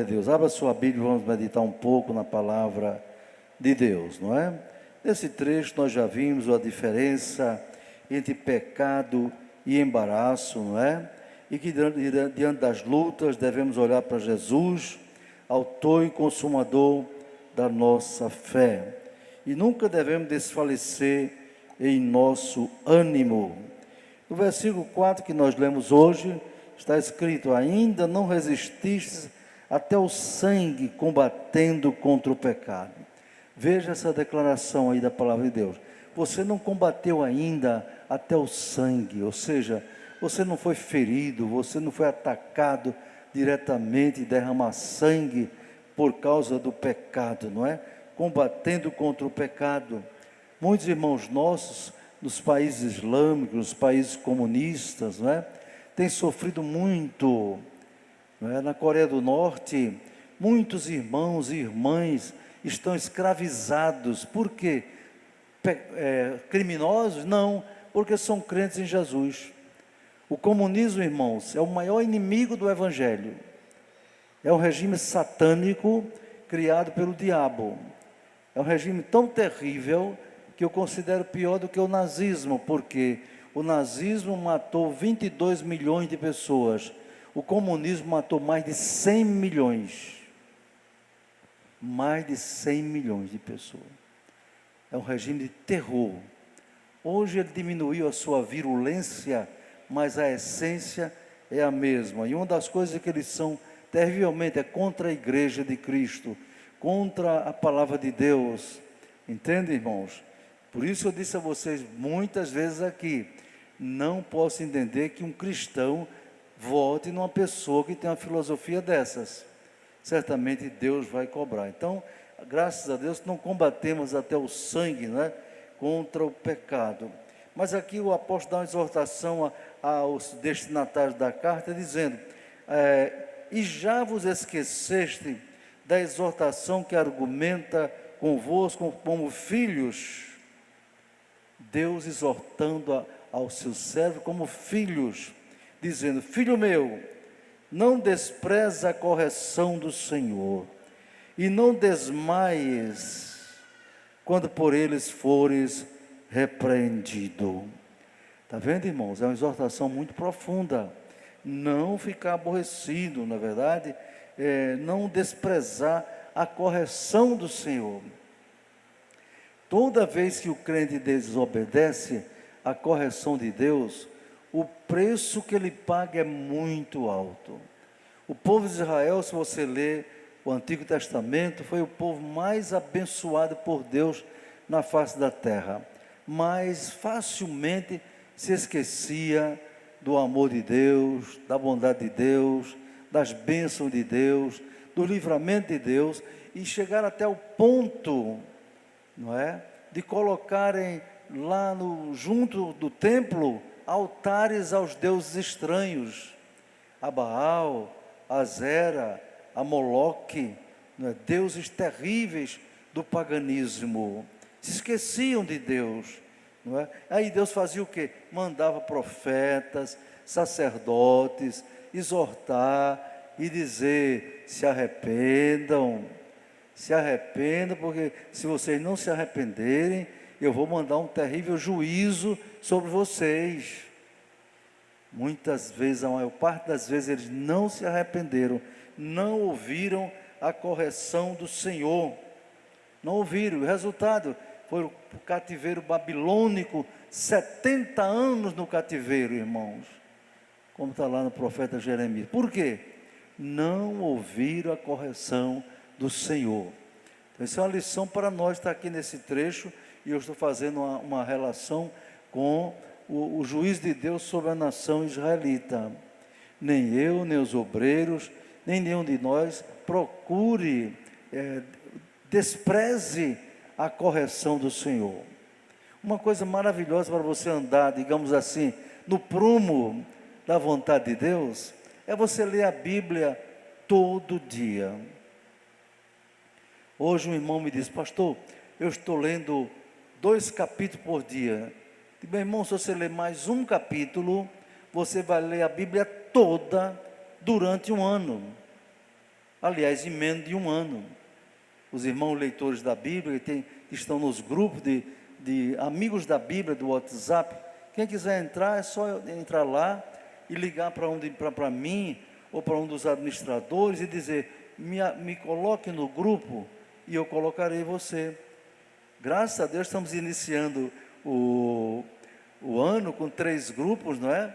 Deus. Abra sua Bíblia e vamos meditar um pouco na palavra de Deus, não é? Nesse trecho nós já vimos a diferença entre pecado e embaraço, não é? E que diante das lutas devemos olhar para Jesus, autor e consumador da nossa fé. E nunca devemos desfalecer em nosso ânimo. No versículo 4 que nós lemos hoje, está escrito: ainda não resististes até o sangue, combatendo contra o pecado. Veja essa declaração aí da palavra de Deus. Você não combateu ainda até o sangue, ou seja, você não foi ferido, você não foi atacado diretamente e derramar sangue por causa do pecado, não é? Combatendo contra o pecado. Muitos irmãos nossos, nos países islâmicos, nos países comunistas, não é? Têm sofrido muito. Não é? Na Coreia do Norte, muitos irmãos e irmãs estão escravizados. Por quê? Criminosos? Não, porque são crentes em Jesus. O comunismo, irmãos, é o maior inimigo do Evangelho. É um regime satânico criado pelo diabo. É um regime tão terrível que eu considero pior do que o nazismo, porque o nazismo matou 22 milhões de pessoas. O comunismo matou mais de 100 milhões. Mais de 100 milhões de pessoas. É um regime de terror. Hoje ele diminuiu a sua virulência, mas a essência é a mesma. E uma das coisas que eles são terrivelmente é contra a igreja de Cristo, contra a palavra de Deus. Entende, irmãos? Por isso eu disse a vocês muitas vezes aqui, não posso entender que um cristão vote numa pessoa que tem uma filosofia dessas. Certamente Deus vai cobrar. Então, graças a Deus, não combatemos até o sangue, né, contra o pecado. Mas aqui o apóstolo dá uma exortação aos destinatários da carta, dizendo: e já vos esqueceste da exortação que argumenta convosco como filhos. Deus exortando aos seus servos como filhos, dizendo: filho meu, não despreza a correção do Senhor, e não desmaies quando por eles fores repreendido. Está vendo, irmãos? É uma exortação muito profunda. Não ficar aborrecido, na verdade, não desprezar a correção do Senhor. Toda vez que o crente desobedece à correção de Deus, o preço que ele paga é muito alto. O povo de Israel, se você ler o Antigo Testamento, foi o povo mais abençoado por Deus na face da terra, mas facilmente se esquecia do amor de Deus, da bondade de Deus, das bênçãos de Deus, do livramento de Deus, e chegaram até o ponto, não é, de colocarem lá junto do templo altares aos deuses estranhos, a Baal, a Zera, a Moloque, não é? Deuses terríveis do paganismo. Se esqueciam de Deus, não é? Aí Deus fazia o quê? Mandava profetas, sacerdotes, exortar e dizer: se arrependam, porque se vocês não se arrependerem, eu vou mandar um terrível juízo sobre vocês. Muitas vezes, a maior parte das vezes, eles não se arrependeram, não ouviram a correção do Senhor, não ouviram. O resultado foi o cativeiro babilônico, 70 anos no cativeiro, irmãos, como está lá no profeta Jeremias. Por quê? Não ouviram a correção do Senhor. Então, isso é uma lição para nós, estar aqui nesse trecho, e eu estou fazendo uma relação com o juízo de Deus sobre a nação israelita. Nem eu, nem os obreiros, nem nenhum de nós procure, despreze a correção do Senhor. Uma coisa maravilhosa para você andar, digamos assim, no prumo da vontade de Deus, é você ler a Bíblia todo dia. Hoje um irmão me disse: pastor, eu estou lendo 2 capítulos por dia. Digo: meu irmão, se você ler mais um capítulo, você vai ler a Bíblia toda durante um ano. Aliás, em menos de um ano. Os irmãos leitores da Bíblia, que estão nos grupos de amigos da Bíblia, do WhatsApp, quem quiser entrar, é só entrar lá e ligar para mim, ou para um dos administradores, e dizer, me coloque no grupo, e eu colocarei você. Graças a Deus, estamos iniciando o ano com 3 grupos, não é?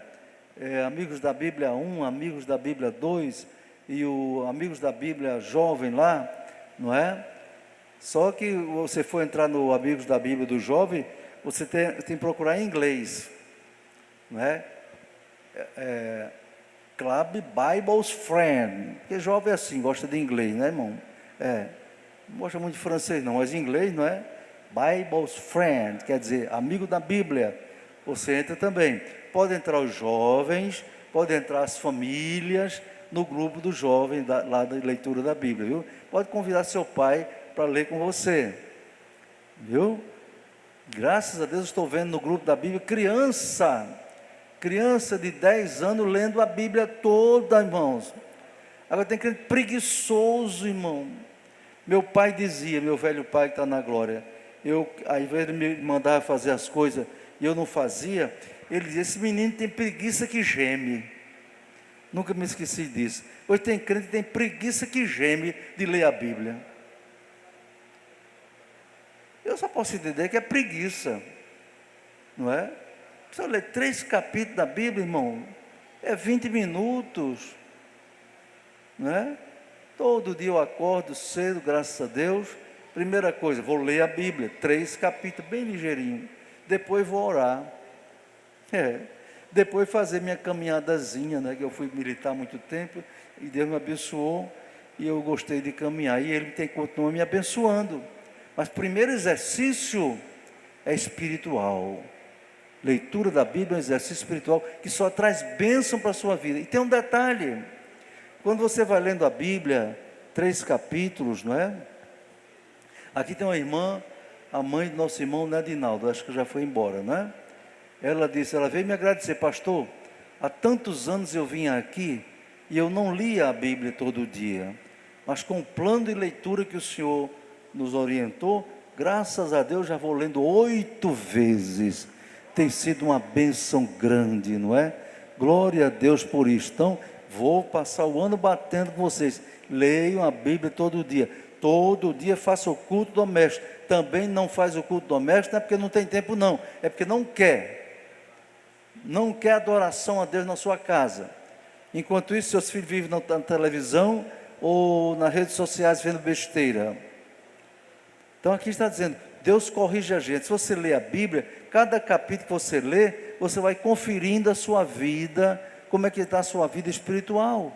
Amigos da Bíblia 1, Amigos da Bíblia 2, e o Amigos da Bíblia Jovem lá, não é? Só que você for entrar no Amigos da Bíblia do Jovem, você tem que procurar em inglês, não é? Club Bible's Friend, porque jovem é assim, gosta de inglês, né, irmão? Não gosta muito de francês não, mas inglês, não é? Bible's Friend, quer dizer, amigo da Bíblia. Você entra também. Pode entrar os jovens, pode entrar as famílias no grupo do jovem lá da leitura da Bíblia, viu? Pode convidar seu pai para ler com você, viu? Graças a Deus estou vendo no grupo da Bíblia criança de 10 anos lendo a Bíblia toda, irmãos. Agora tem crente preguiçoso, irmão. Meu pai dizia, meu velho pai que está na glória, ao invés de me mandar fazer as coisas e eu não fazia, ele dizia, esse menino tem preguiça que geme. Nunca me esqueci disso. Hoje tem crente que tem preguiça que geme de ler a Bíblia. Eu só posso entender que é preguiça, não é? Se eu ler 3 capítulos da Bíblia, irmão, é 20 minutos, não é? Todo dia eu acordo cedo, graças a Deus. Primeira coisa, vou ler a Bíblia, 3 capítulos, bem ligeirinho. Depois vou orar. Depois fazer minha caminhadazinha, né? Que eu fui militar há muito tempo, e Deus me abençoou, e eu gostei de caminhar, e Ele continua me abençoando. Mas o primeiro exercício é espiritual. Leitura da Bíblia é um exercício espiritual que só traz bênção para a sua vida. E tem um detalhe, quando você vai lendo a Bíblia, 3 capítulos, não é? Aqui tem uma irmã, a mãe do nosso irmão Nadinaldo, acho que já foi embora, né? Ela disse, ela veio me agradecer, pastor, há tantos anos eu vinha aqui e eu não lia a Bíblia todo dia, mas com o plano de leitura que o senhor nos orientou, graças a Deus já vou lendo 8 vezes, tem sido uma bênção grande, não é? Glória a Deus por isso. Então, vou passar o ano batendo com vocês, leiam a Bíblia todo dia faça o culto doméstico. Também não faz o culto doméstico, não é porque não tem tempo não, é porque não quer adoração a Deus na sua casa. Enquanto isso, seus filhos vivem na televisão ou nas redes sociais vendo besteira. Então aqui está dizendo, Deus corrige a gente. Se você lê a Bíblia, cada capítulo que você lê, você vai conferindo a sua vida, como é que está a sua vida espiritual.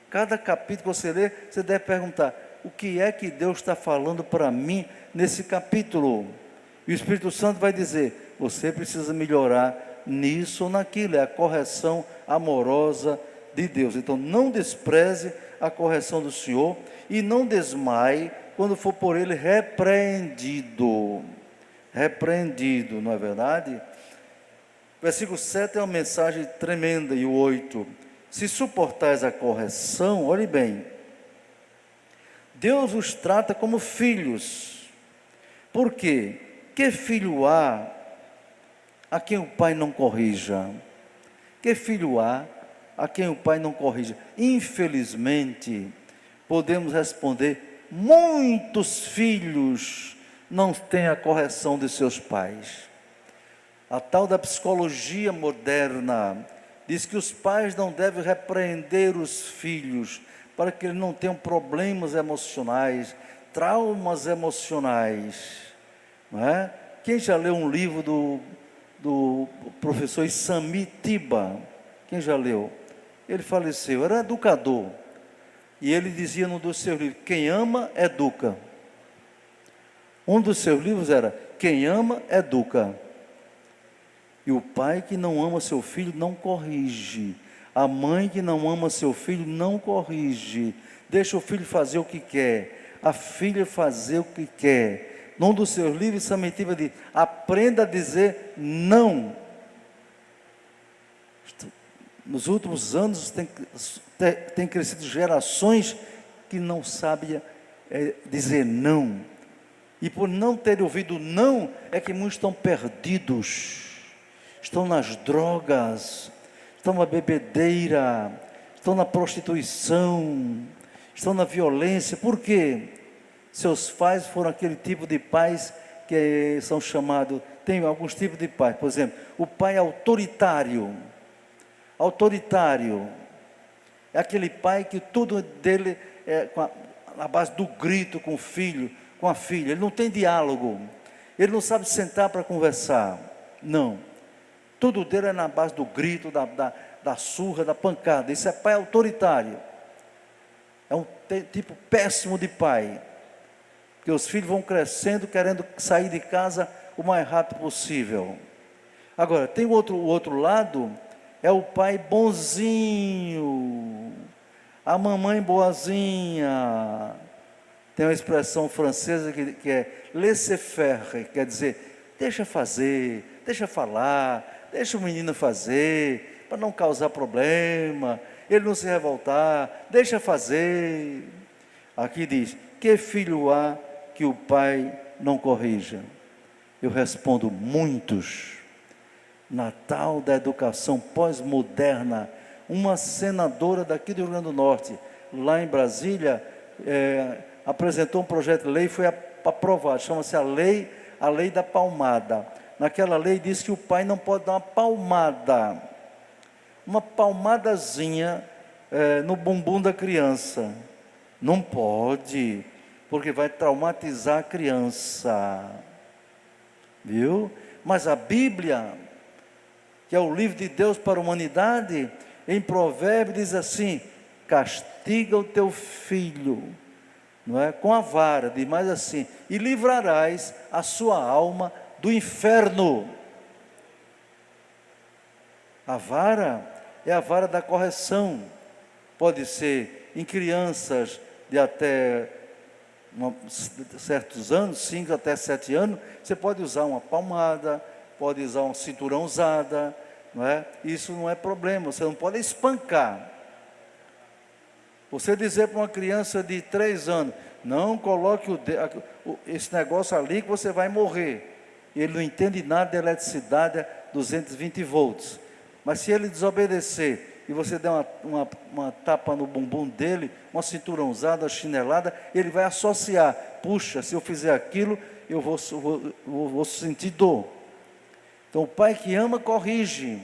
Cada capítulo que você lê, você deve perguntar, o que é que Deus está falando para mim nesse capítulo? E o Espírito Santo vai dizer, você precisa melhorar nisso ou naquilo, é a correção amorosa de Deus. Então não despreze a correção do Senhor e não desmaie quando for por Ele repreendido, não é verdade? Versículo 7 é uma mensagem tremenda, e o 8, se suportais a correção, olhe bem, Deus os trata como filhos. Por quê? Que filho há a quem o pai não corrija? Que filho há a quem o pai não corrija? Infelizmente, podemos responder, muitos filhos não têm a correção de seus pais. A tal da psicologia moderna diz que os pais não devem repreender os filhos para que eles não tenham problemas emocionais, traumas emocionais, não é? Quem já leu um livro do professor Isami Tiba? Quem já leu? Ele faleceu, era educador, e ele dizia num dos seus livros, quem ama, educa. Um dos seus livros era, quem ama, educa. E o pai que não ama seu filho não corrige. A mãe que não ama seu filho não corrige. Deixa o filho fazer o que quer. A filha fazer o que quer. Num dos seus livros, Samitiba diz, aprenda a dizer não. Nos últimos anos tem crescido gerações que não sabe dizer não. E por não ter ouvido não, é que muitos estão perdidos, estão nas drogas, estão na bebedeira, estão na prostituição, estão na violência. Por quê? Seus pais foram aquele tipo de pais que são chamados, tem alguns tipos de pais, por exemplo, o pai autoritário. Autoritário é aquele pai que tudo dele é na base do grito com o filho, com a filha. Ele não tem diálogo, ele não sabe sentar para conversar, não, tudo dele é na base do grito, da surra, da pancada. Isso é pai autoritário, é um tipo péssimo de pai, que os filhos vão crescendo querendo sair de casa o mais rápido possível. Agora, tem o outro lado, é o pai bonzinho, a mamãe boazinha. Tem uma expressão francesa que é laisser-faire, quer dizer, deixa fazer, deixa falar, deixa o menino fazer, para não causar problema, ele não se revoltar, deixa fazer. Aqui diz, que filho há que o pai não corrija? Eu respondo, muitos. Na tal da educação pós-moderna, uma senadora daqui do Rio Grande do Norte, lá em Brasília, apresentou um projeto de lei, foi aprovado, chama-se a lei da palmada. Naquela lei diz que o pai não pode dar uma palmadazinha no bumbum da criança, não pode, porque vai traumatizar a criança, viu? Mas a Bíblia, que é o livro de Deus para a humanidade, em Provérbios diz assim, castiga o teu filho, não é? Com a vara, diz mais assim, e livrarás a sua alma do inferno. A vara é a vara da correção, pode ser em crianças de até certos anos, 5 até 7 anos, você pode usar uma palmada, pode usar uma cinturão usada, não é? Isso não é problema, você não pode espancar. Você dizer para uma criança de 3 anos, não coloque esse negócio ali que você vai morrer. Ele não entende nada de eletricidade a 220 volts. Mas se ele desobedecer e você der uma tapa no bumbum dele, uma cinturão usada, uma chinelada, ele vai associar, puxa, se eu fizer aquilo, eu vou sentir dor. Então o pai que ama corrige.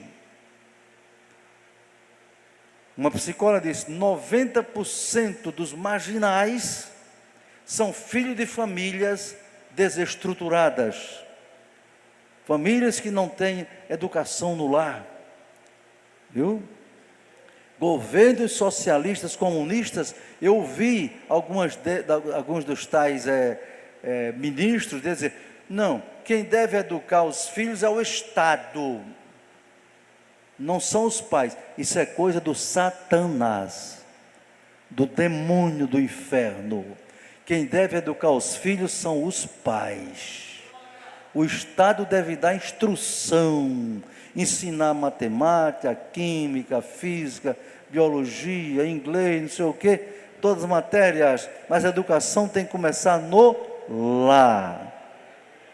Uma psicóloga disse, 90% dos marginais são filhos de famílias desestruturadas. Famílias que não têm educação no lar. Viu? Governos socialistas, comunistas, eu vi alguns dos tais ministros dizer, não, quem deve educar os filhos é o Estado, não são os pais. Isso é coisa do Satanás, do demônio do inferno. Quem deve educar os filhos são os pais. O Estado deve dar instrução, ensinar matemática, química, física, biologia, inglês, não sei o quê, todas as matérias, mas a educação tem que começar no lar.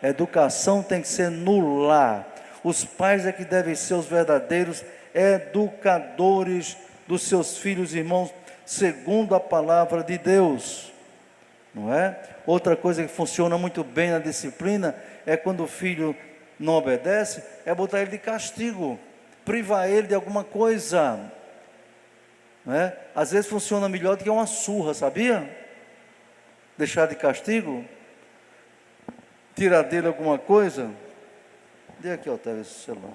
A educação tem que ser no lar. Os pais é que devem ser os verdadeiros educadores dos seus filhos e irmãos, segundo a palavra de Deus, não é? Outra coisa que funciona muito bem na disciplina é quando o filho não obedece, é botar ele de castigo, privar ele de alguma coisa, não é? Às vezes funciona melhor do que uma surra, sabia? Deixar de castigo, tirar dele alguma coisa. Dê aqui, Otávio, esse celular.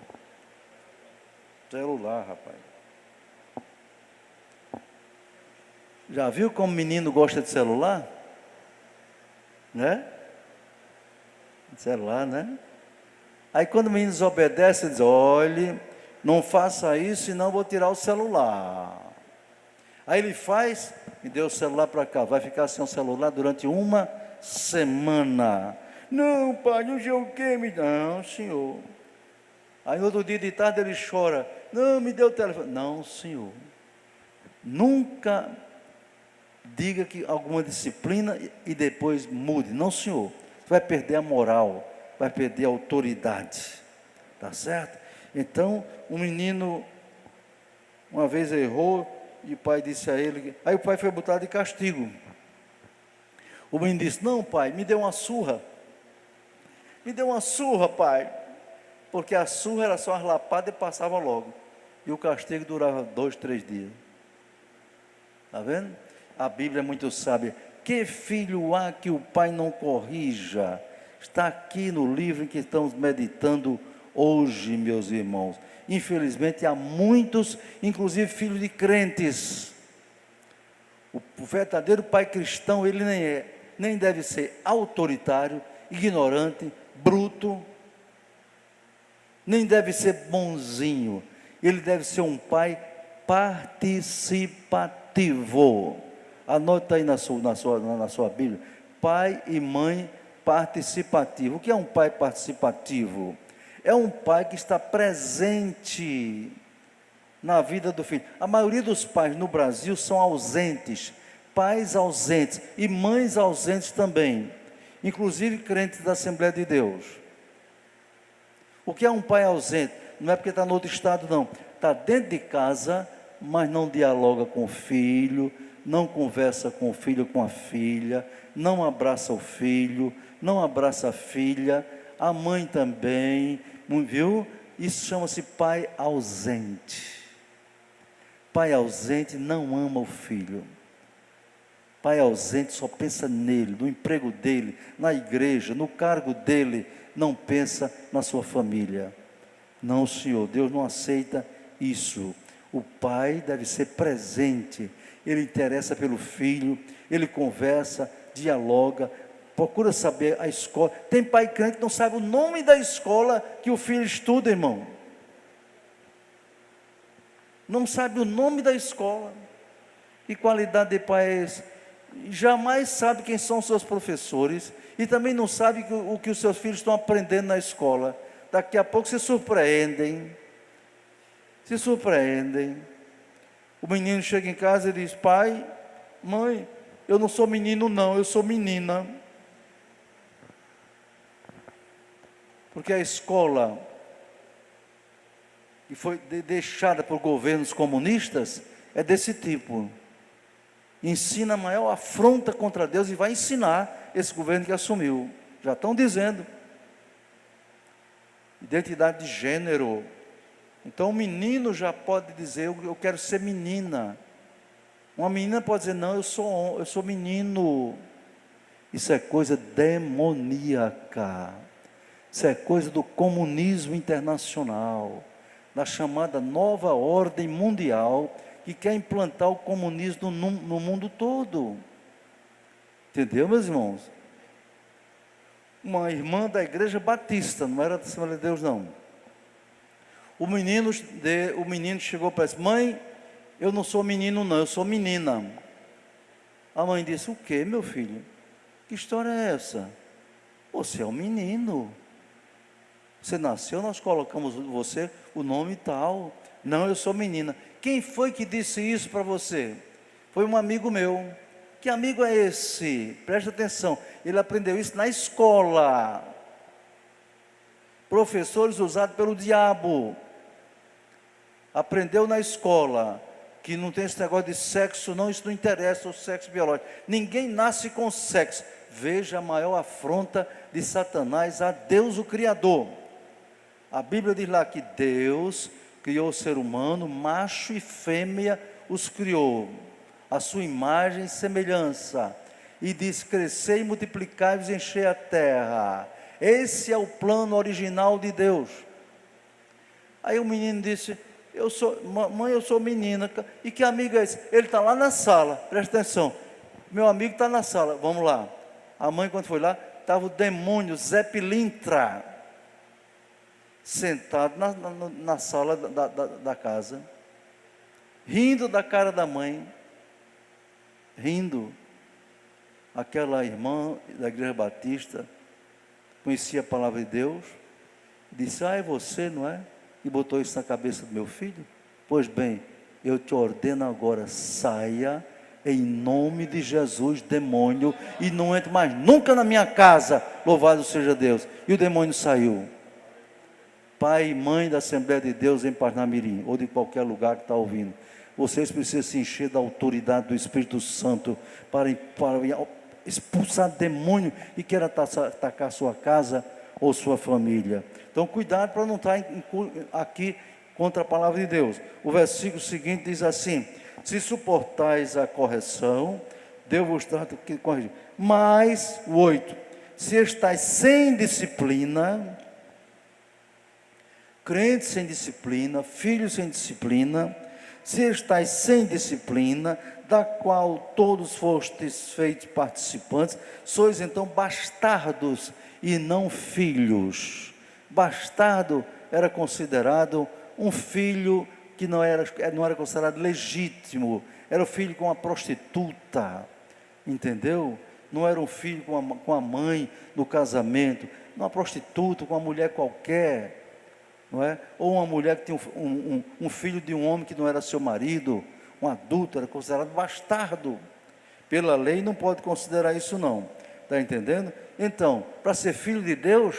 Celular, rapaz. Já viu como menino gosta de celular? Né? Celular, né? Aí quando o menino desobedece, ele diz, olhe, não faça isso, senão eu vou tirar o celular. Aí ele faz, me deu o celular para cá, vai ficar sem o celular durante uma semana. Não, pai, não sei o que, não, senhor. Aí no outro dia de tarde ele chora, não, me deu o telefone. Não, senhor. Nunca diga que alguma disciplina e depois mude. Não, senhor. Você vai perder a moral, vai perder a autoridade. Tá certo? Então, o menino, uma vez errou, e o pai disse a ele, aí o pai foi botado de castigo. O menino disse, não pai, me deu uma surra. Me deu uma surra, pai. Porque a surra era só uma lapada e passava logo. E o castigo durava 2, 3 dias. Está vendo? A Bíblia é muito sábia. Que filho há que o pai não corrija? Está aqui no livro em que estamos meditando hoje, meus irmãos. Infelizmente há muitos, inclusive filhos de crentes. O verdadeiro pai cristão, ele nem deve ser autoritário, ignorante, bruto, nem deve ser bonzinho. Ele deve ser um pai participativo. Anota aí na sua Bíblia. Pai e mãe participativo. O que é um pai participativo? É um pai que está presente na vida do filho. A maioria dos pais no Brasil são ausentes. Pais ausentes e mães ausentes também. Inclusive crentes da Assembleia de Deus. O que é um pai ausente? Não é porque está no outro estado, não. Está dentro de casa, mas não dialoga com o filho, não conversa com o filho, com a filha, não abraça o filho, não abraça a filha, a mãe também, viu? Isso chama-se pai ausente. Pai ausente não ama o filho. Pai ausente só pensa nele, no emprego dele, na igreja, no cargo dele, não pensa na sua família. Não, Senhor, Deus não aceita isso. O pai deve ser presente, ele interessa pelo filho, ele conversa, dialoga, procura saber a escola. Tem pai crente que não sabe o nome da escola que o filho estuda, irmão. Não sabe o nome da escola. Que qualidade de pai é esse? Jamais sabe quem são os seus professores e também não sabe o que os seus filhos estão aprendendo na escola. Daqui a pouco se surpreendem. Se surpreendem. O menino chega em casa e diz, pai, mãe, eu não sou menino não, eu sou menina. Porque a escola que foi deixada por governos comunistas é desse tipo. Ensina a maior afronta contra Deus e vai ensinar esse governo que assumiu. Já estão dizendo. Identidade de gênero. Então o menino já pode dizer, eu quero ser menina. Uma menina pode dizer, não, eu sou menino. Isso é coisa demoníaca. Isso é coisa do comunismo internacional, da chamada nova ordem mundial, que quer implantar o comunismo no mundo todo. Entendeu, meus irmãos? Uma irmã da igreja batista, não era da Assembleia de Deus, não. O menino chegou para ela, mãe, eu não sou menino não, eu sou menina. A mãe disse, o que, meu filho? Que história é essa? Você é um menino. Você nasceu, nós colocamos você o nome tal. Não, eu sou menina. Quem foi que disse isso para você? Foi um amigo meu. Que amigo é esse? Preste atenção. Ele aprendeu isso na escola. Professores usados pelo diabo. Aprendeu na escola. Que não tem esse negócio de sexo, não, isso não interessa, o sexo biológico. Ninguém nasce com sexo. Veja a maior afronta de Satanás a Deus, o Criador. A Bíblia diz lá que Deus criou o ser humano, macho e fêmea os criou, a sua imagem e semelhança, e diz, crescei e multiplicai-vos e enchei a terra. Esse é o plano original de Deus. Aí o menino disse, mãe, eu sou menina. E que amigo é esse? Ele está lá na sala, presta atenção, meu amigo está na sala, vamos lá. A mãe, quando foi lá, estava o demônio Zé Pilintra sentado na sala da casa, rindo da cara da mãe, rindo. Aquela irmã da igreja batista conhecia a palavra de Deus, disse, é você, não é? E botou isso na cabeça do meu filho. Pois bem, eu te ordeno agora, saia, em nome de Jesus, demônio, e não entre mais nunca na minha casa, louvado seja Deus. E o demônio saiu. Pai e mãe da Assembleia de Deus em Parnamirim, ou de qualquer lugar que está ouvindo, vocês precisam se encher da autoridade do Espírito Santo para expulsar demônio e queira atacar sua casa ou sua família. Então cuidado para não estar aqui contra a palavra de Deus. O versículo seguinte diz assim: se suportais a correção, Deus vos trata que corrigir. Mas, o 8, se estáis sem disciplina, crentes sem disciplina, filhos sem disciplina, se estáis sem disciplina, da qual todos fostes feitos participantes, sois então bastardos e não filhos. Bastardo era considerado um filho que não era considerado legítimo, era o filho com uma prostituta, entendeu? Não era um filho com a mãe no casamento, uma prostituta, com uma mulher qualquer, não é? Ou uma mulher que tinha um filho de um homem que não era seu marido, um adulto, era considerado bastardo. Pela lei não pode considerar isso não, está entendendo? Então, para ser filho de Deus,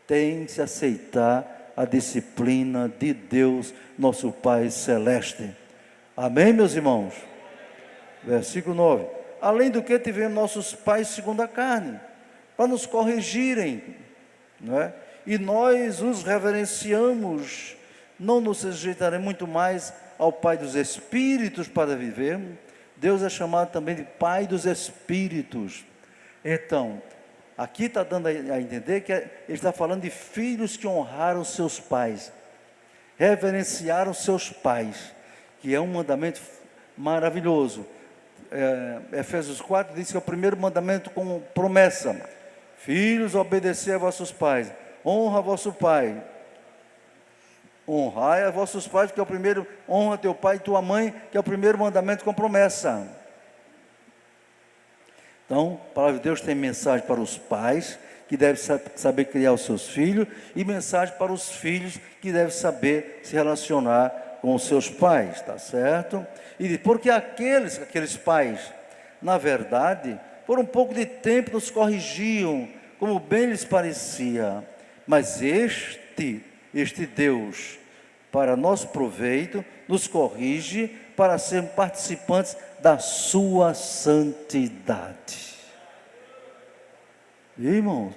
tem que se aceitar a disciplina de Deus, nosso Pai Celeste. Amém, meus irmãos? Versículo 9. Além do que tivemos nossos pais segundo a carne, para nos corrigirem, não é? E nós os reverenciamos, não nos sujeitaremos muito mais ao Pai dos Espíritos para vivermos. Deus é chamado também de Pai dos Espíritos. Então, aqui está dando a entender que ele está falando de filhos que honraram seus pais, reverenciaram seus pais, que é um mandamento maravilhoso. Efésios 4 diz que é o primeiro mandamento com promessa: filhos, obedecer a vossos pais, honra vosso pai, honrai a vossos pais, que é o primeiro, honra teu pai e tua mãe, que é o primeiro mandamento com promessa. Então, a palavra de Deus tem mensagem para os pais, que devem saber criar os seus filhos, e mensagem para os filhos, que devem saber se relacionar com os seus pais, tá certo? E porque aqueles pais, na verdade, por um pouco de tempo nos corrigiam, como bem lhes parecia, mas este Deus, para nosso proveito, nos corrige para sermos participantes da sua santidade. E, irmãos,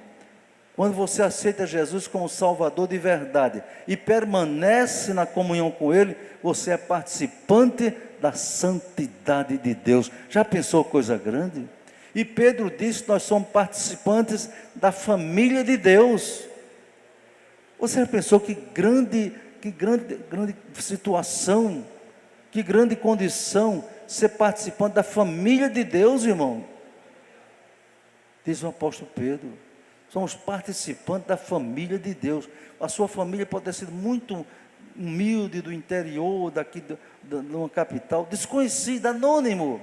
quando você aceita Jesus como Salvador de verdade e permanece na comunhão com Ele, você é participante da santidade de Deus. Já pensou coisa grande? E Pedro disse que nós somos participantes da família de Deus. Você já pensou que grande situação, que grande condição ser participante da família de Deus, irmão? Diz o apóstolo Pedro, somos participantes da família de Deus. A sua família pode ter sido muito humilde, do interior, daqui de uma capital, desconhecida, anônimo,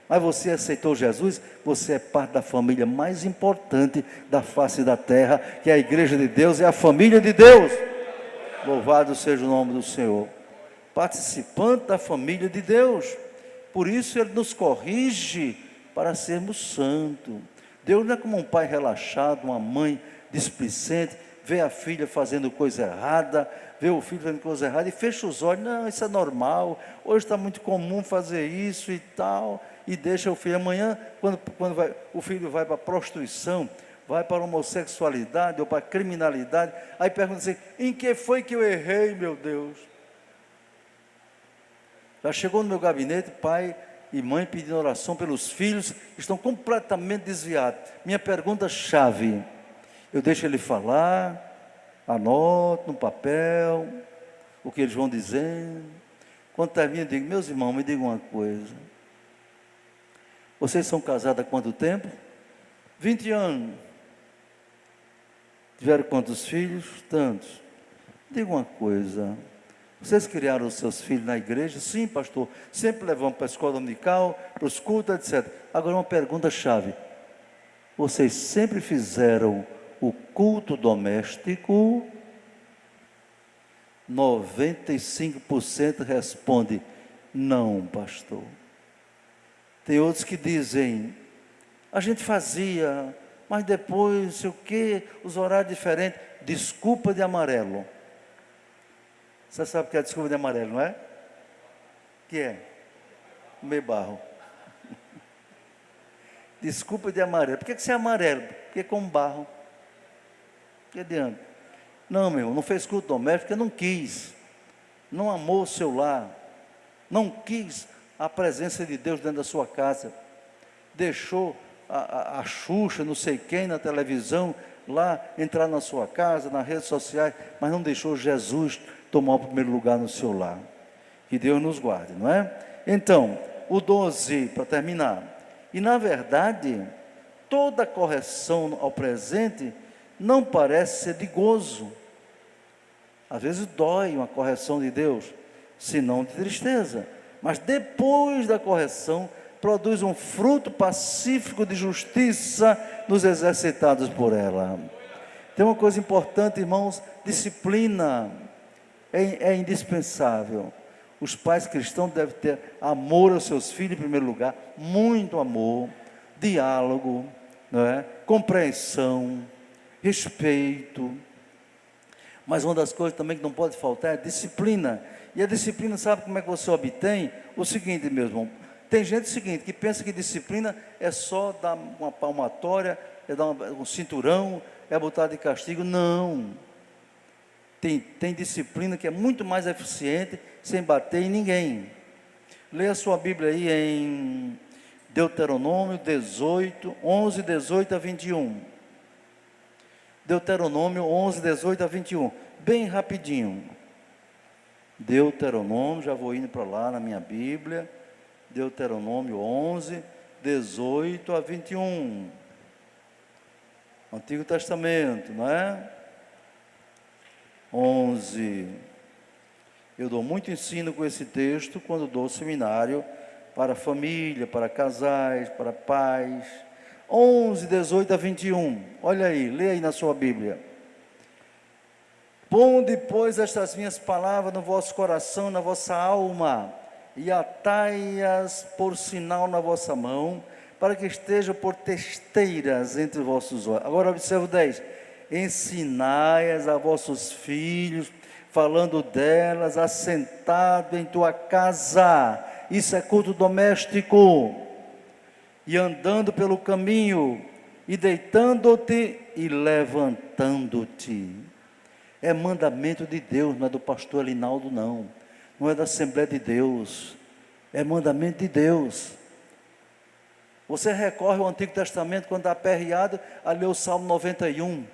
mas você aceitou Jesus, você é parte da família mais importante da face da terra, que é a igreja de Deus, é a família de Deus. Louvado seja o nome do Senhor. Participante da família de Deus. Por isso Ele nos corrige para sermos santos. Deus não é como um pai relaxado, uma mãe displicente, vê a filha fazendo coisa errada, vê o filho fazendo coisa errada e fecha os olhos. Não, isso é normal, hoje está muito comum fazer isso e tal, e deixa o filho. Amanhã, quando o filho vai para a prostituição, vai para a homossexualidade ou para a criminalidade, aí pergunta assim: em que foi que eu errei, meu Deus? Já chegou no meu gabinete pai e mãe pedindo oração pelos filhos que estão completamente desviados. Minha pergunta-chave, eu deixo ele falar, anoto no papel o que eles vão dizendo. Quando termina, eu digo: meus irmãos, me digam uma coisa, vocês são casados há quanto tempo? 20 anos. Tiveram quantos filhos? Tantos. Diga uma coisa, vocês criaram os seus filhos na igreja? Sim, pastor, sempre levamos para a escola dominical, para os cultos, etc. Agora uma pergunta-chave: vocês sempre fizeram o culto doméstico? 95% responde: não, pastor. Tem outros que dizem, a gente fazia, mas depois, não sei o quê, os horários diferentes. Desculpa de amarelo. Você sabe o que é desculpa de amarelo, não é? O que é? Comer barro. Desculpa de amarelo. Por que você é amarelo? Porque com barro. Que adianta? Não, meu irmão, não fez culto doméstico porque não quis. Não amou o seu lar. Não quis a presença de Deus dentro da sua casa. Deixou a Xuxa, não sei quem, na televisão, lá entrar na sua casa, nas redes sociais, mas não deixou Jesus tomar o primeiro lugar no seu lar. Que Deus nos guarde, não é? Então, o 12, para terminar. E na verdade, toda correção ao presente não parece ser de gozo. Às vezes dói uma correção de Deus, senão de tristeza. Mas depois da correção, produz um fruto pacífico de justiça nos exercitados por ela. Tem uma coisa importante, irmãos, disciplina é indispensável. Os pais cristãos devem ter amor aos seus filhos em primeiro lugar, muito amor, diálogo, não é? Compreensão, respeito. Mas uma das coisas também que não pode faltar é disciplina. E a disciplina, sabe como é que você obtém? O seguinte, meu irmão, tem gente seguinte, que pensa que disciplina é só dar uma palmatória, é dar um cinturão, é botar de castigo. Não. Tem disciplina que é muito mais eficiente sem bater em ninguém. Leia a sua Bíblia aí em Deuteronômio 18, 11, 18 a 21. Deuteronômio 11, 18 a 21. Bem rapidinho. Deuteronômio, já vou indo para lá na minha Bíblia. Deuteronômio 11, 18 a 21. Antigo Testamento, não é? 11. Eu dou muito ensino com esse texto quando dou seminário para família, para casais, para pais. 11, 18 a 21. Olha aí, lê aí na sua Bíblia. Ponde, pois, estas minhas palavras no vosso coração, na vossa alma, e atai-as por sinal na vossa mão, para que estejam por testeiras entre os vossos olhos. Agora observa o 10. Ensinai-as a vossos filhos, falando delas, assentado em tua casa. Isso é culto doméstico. E andando pelo caminho, e deitando-te e levantando-te. É mandamento de Deus, não é do pastor Elinaldo, não. Não é da Assembleia de Deus. É mandamento de Deus. Você recorre ao Antigo Testamento, quando está aperreado, a ler o Salmo 91.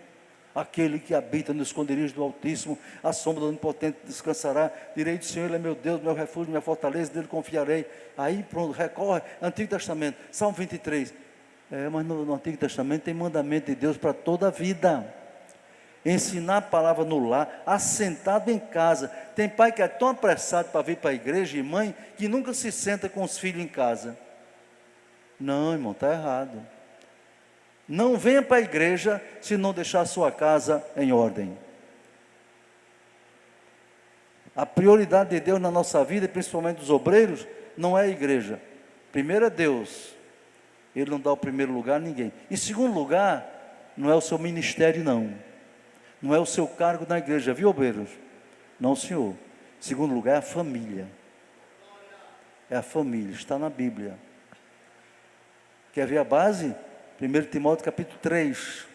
Aquele que habita no esconderijo do Altíssimo, a sombra do Onipotente descansará. Direi do Senhor, Ele é meu Deus, meu refúgio, minha fortaleza, dele confiarei. Aí pronto, recorre, Antigo Testamento, Salmo 23. Mas no Antigo Testamento tem mandamento de Deus para toda a vida. Ensinar a palavra no lar, assentado em casa. Tem pai que é tão apressado para vir para a igreja, e mãe, que nunca se senta com os filhos em casa. Não, irmão, está errado. Não venha para a igreja se não deixar a sua casa em ordem. A prioridade de Deus na nossa vida, principalmente dos obreiros, não é a igreja. Primeiro é Deus. Ele não dá o primeiro lugar a ninguém. Em segundo lugar, não é o seu ministério, não. Não é o seu cargo na igreja, viu, obreiros? Não, senhor. Em segundo lugar, é a família. É a família, está na Bíblia. Quer ver a base? 1 Timóteo capítulo 3.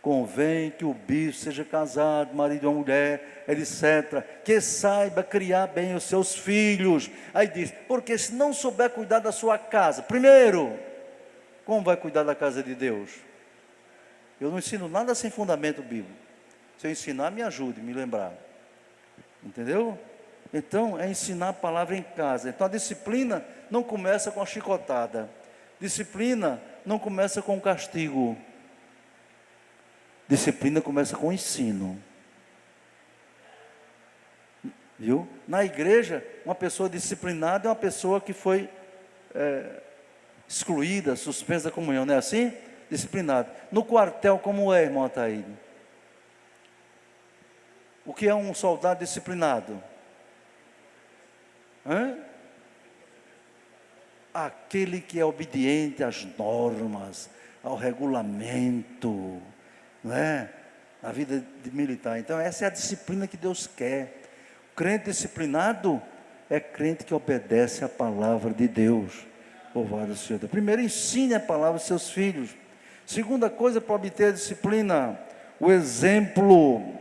Convém que o bispo seja casado, marido de uma mulher, etc. Que saiba criar bem os seus filhos. Aí diz, porque se não souber cuidar da sua casa, primeiro, como vai cuidar da casa de Deus? Eu não ensino nada sem fundamento bíblico. Se eu ensinar, me ajude, me lembrar. Entendeu? Então, é ensinar a palavra em casa. Então, a disciplina não começa com a chicotada. Disciplina não começa com castigo. Disciplina começa com ensino. Viu? Na igreja, uma pessoa disciplinada é uma pessoa que foi excluída, suspensa da comunhão, não é assim? Disciplinado. No quartel, como é, irmão Ataíde? O que é um soldado disciplinado? aquele que é obediente às normas, ao regulamento, não é? Na vida de militar. Então essa é a disciplina que Deus quer. O crente disciplinado é crente que obedece à palavra de Deus. Louvado seja Deus. Primeiro, ensine a palavra aos seus filhos. Segunda coisa para obter a disciplina, o exemplo.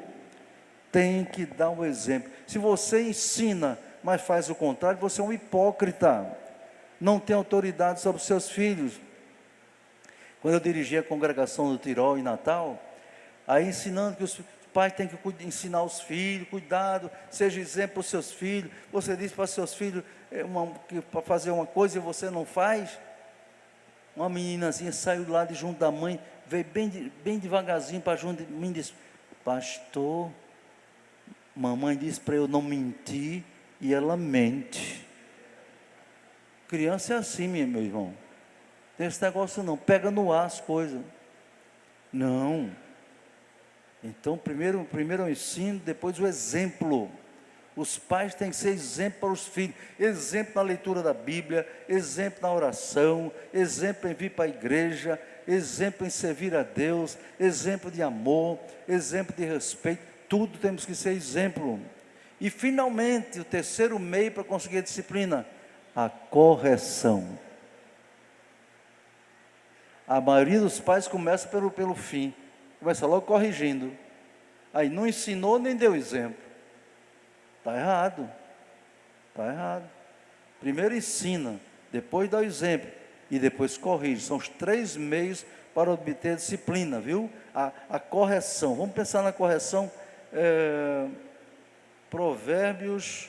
Tem que dar um exemplo. Se você ensina, mas faz o contrário, você é um hipócrita. Não tem autoridade sobre os seus filhos. Quando eu dirigi a congregação do Tirol em Natal, aí ensinando que os pais têm que ensinar os filhos, cuidado, seja exemplo para os seus filhos. Você diz para os seus filhos para fazer uma coisa e você não faz. Uma meninazinha saiu lá de junto da mãe, veio bem devagarzinho para junto de mim e disse: pastor, mamãe disse para eu não mentir e ela mente. Criança é assim, meu irmão. Tem esse negócio não, pega no ar as coisas. Não. Então, primeiro o ensino, depois o exemplo. Os pais têm que ser exemplo para os filhos. Exemplo na leitura da Bíblia, exemplo na oração, exemplo em vir para a igreja, exemplo em servir a Deus, exemplo de amor, exemplo de respeito. Tudo temos que ser exemplo. E finalmente, o terceiro meio para conseguir a disciplina, a correção. A maioria dos pais começa pelo fim. Começa logo corrigindo. Aí não ensinou nem deu exemplo. Está errado. Está errado. Primeiro ensina, depois dá o exemplo e depois corrige. São os 3 meios para obter disciplina, viu? A correção. Vamos pensar na correção. Provérbios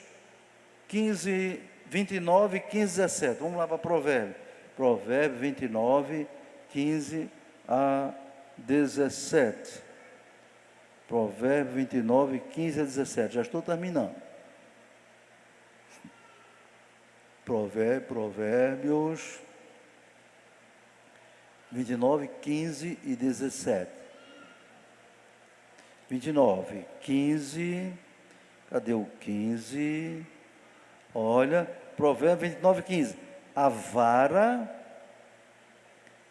15, 29, 15, 17. Vamos lá para Provérbios. Provérbios 29, 15 a 17. Provérbios 29, 15 a 17. Já estou terminando. Provérbios 29, 15 e 17. 29, 15. Cadê o 15? Olha, Provérbios 29, 15. A vara,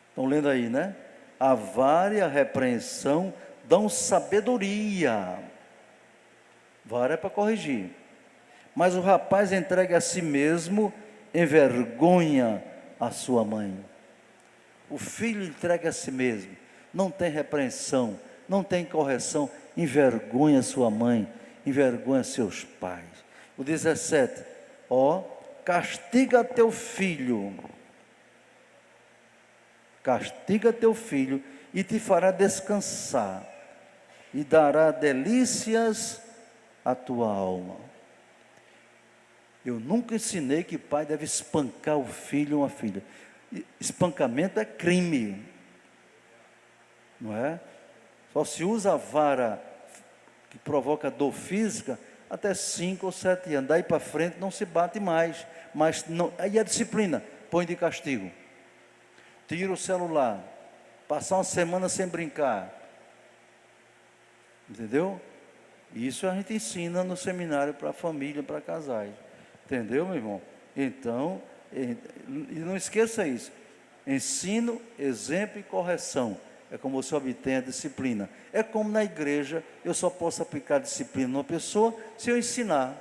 estão lendo aí, né? A vara e a repreensão dão sabedoria. Vara é para corrigir. Mas o rapaz entregue a si mesmo envergonha a sua mãe. O filho entrega a si mesmo, não tem repreensão, não tem correção, envergonha sua mãe, envergonha seus pais. O 17, castiga teu filho e te fará descansar, e dará delícias à tua alma. Eu nunca ensinei que pai deve espancar o filho ou uma filha. Espancamento é crime, não é? Só se usa a vara que provoca dor física até 5 ou 7 anos. Daí para frente não se bate mais. Mas não, aí a disciplina, põe de castigo. Tira o celular, passar uma semana sem brincar. Entendeu? Isso a gente ensina no seminário para família, para casais. Entendeu, meu irmão? Então, e não esqueça isso. Ensino, exemplo e correção. É como você obtém a disciplina. É como na igreja, eu só posso aplicar a disciplina numa pessoa se eu ensinar.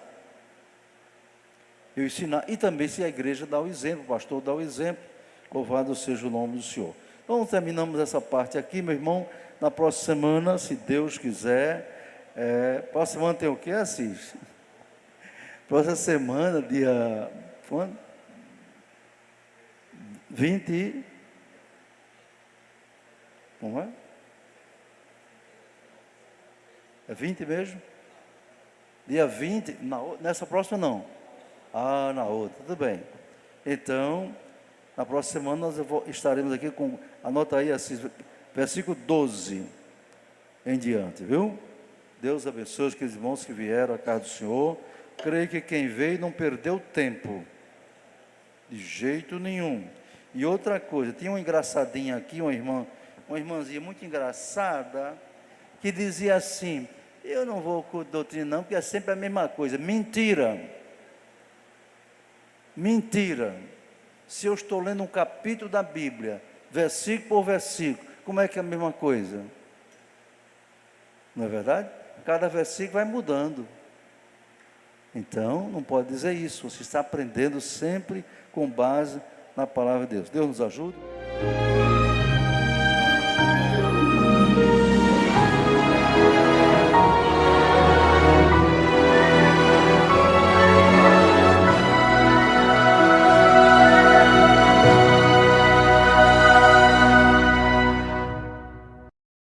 E também se a igreja dá o exemplo, o pastor dá o exemplo. Louvado seja o nome do Senhor. Então, terminamos essa parte aqui, meu irmão. Na próxima semana, se Deus quiser. Próxima semana tem o que, Assis? Próxima semana, dia... Quando? 20... Como é? É 20 mesmo? Dia 20, nessa próxima não. Na outra, tudo bem. Então, na próxima semana nós estaremos aqui com, anota aí, versículo 12 em diante, viu? Deus abençoe aqueles irmãos que vieram à casa do Senhor. Creio que quem veio não perdeu tempo, de jeito nenhum. E outra coisa, tinha uma engraçadinha aqui, uma irmãzinha muito engraçada, que dizia assim: eu não vou com doutrina não, porque é sempre a mesma coisa. Mentira. Se eu estou lendo um capítulo da Bíblia, versículo por versículo, como é que é a mesma coisa? Não é verdade? Cada versículo vai mudando. Então, não pode dizer isso. Você está aprendendo sempre com base na palavra de Deus. Deus nos ajude.